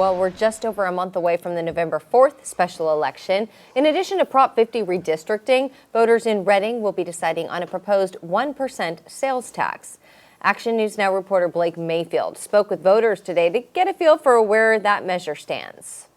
Well, we're just over a month away from the November 4th special election. In addition to Prop 50 redistricting, voters in Reading will be deciding on a proposed 1% sales tax. Action News Now reporter Blake Mayfield spoke with voters today to get a feel for where that measure stands.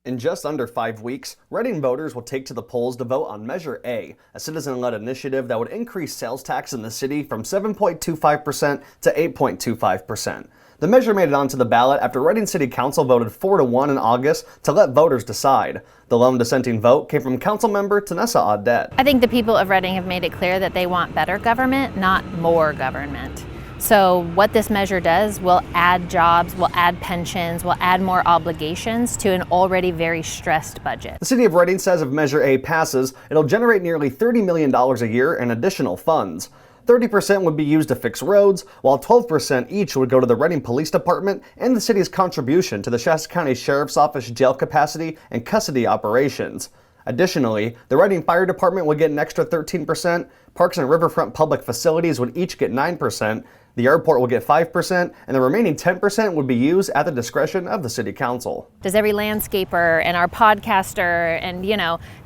In just under 5 weeks, Reading voters will take to the polls to vote on Measure A, a citizen-led initiative that would increase sales tax in the city from 7.25% to 8.25%. The measure made it onto the ballot after Reading City Council voted 4-1 in August to let voters decide. The lone dissenting vote came from Councilmember Tanessa Audet. I think the people of Reading have made it clear that they want better government, not more government. So what this measure does will add jobs, will add pensions, will add more obligations to an already very stressed budget. The city of Reading says if Measure A passes, it'll generate nearly $30 million a year in additional funds. 30% would be used to fix roads, while 12% each would go to the Reading Police Department and the city's contribution to the Shasta County Sheriff's Office jail capacity and custody operations. Additionally, the Reading Fire Department would get an extra 13%, Parks and Riverfront Public Facilities would each get 9%, the airport will get 5%, and the remaining 10% would be used at the discretion of the City Council. Does every landscaper and our podcaster and,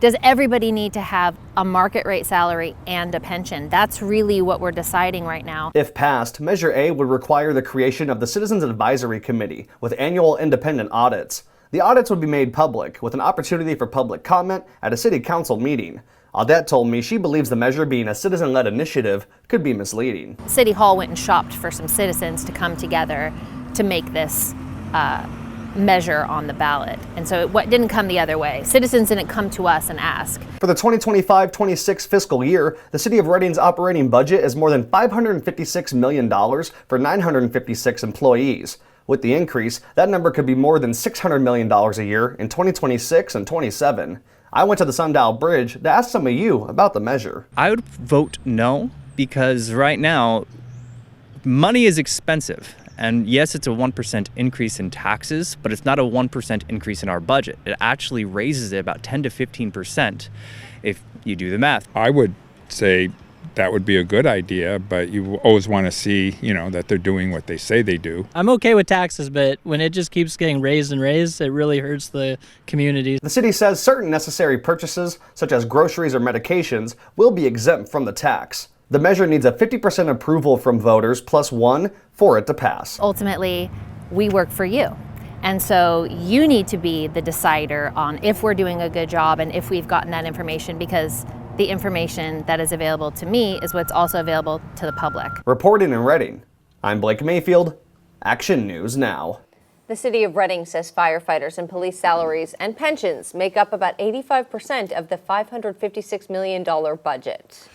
does everybody need to have a market rate salary and a pension? That's really what we're deciding right now. If passed, Measure A would require the creation of the Citizens Advisory Committee with annual independent audits. The audits would be made public, with an opportunity for public comment at a City Council meeting. Audet told me she believes the measure, being a citizen-led initiative, could be misleading. City Hall went and shopped for some citizens to come together to make this measure on the ballot. And so it didn't come the other way. Citizens didn't come to us and ask. For the 2025-26 fiscal year, the City of Reading's operating budget is more than $556 million for 956 employees. With the increase, that number could be more than $600 million a year in 2026 and 27. I went to the Sundial Bridge to ask some of you about the measure. I would vote no, because right now, money is expensive. And yes, it's a 1% increase in taxes, but it's not a 1% increase in our budget. It actually raises it about 10 to 15% if you do the math. I would say that would be a good idea, but you always want to see, that they're doing what they say they do. I'm okay with taxes, but when it just keeps getting raised and raised, it really hurts the community. The city says certain necessary purchases, such as groceries or medications, will be exempt from the tax. The measure needs a 50% approval from voters plus one for it to pass. Ultimately, we work for you. And so you need to be the decider on if we're doing a good job and if we've gotten that information, because the information that is available to me is what's also available to the public. Reporting in Reading, I'm Blake Mayfield, Action News Now. The city of Reading says firefighters and police salaries and pensions make up about 85% of the $556 million budget.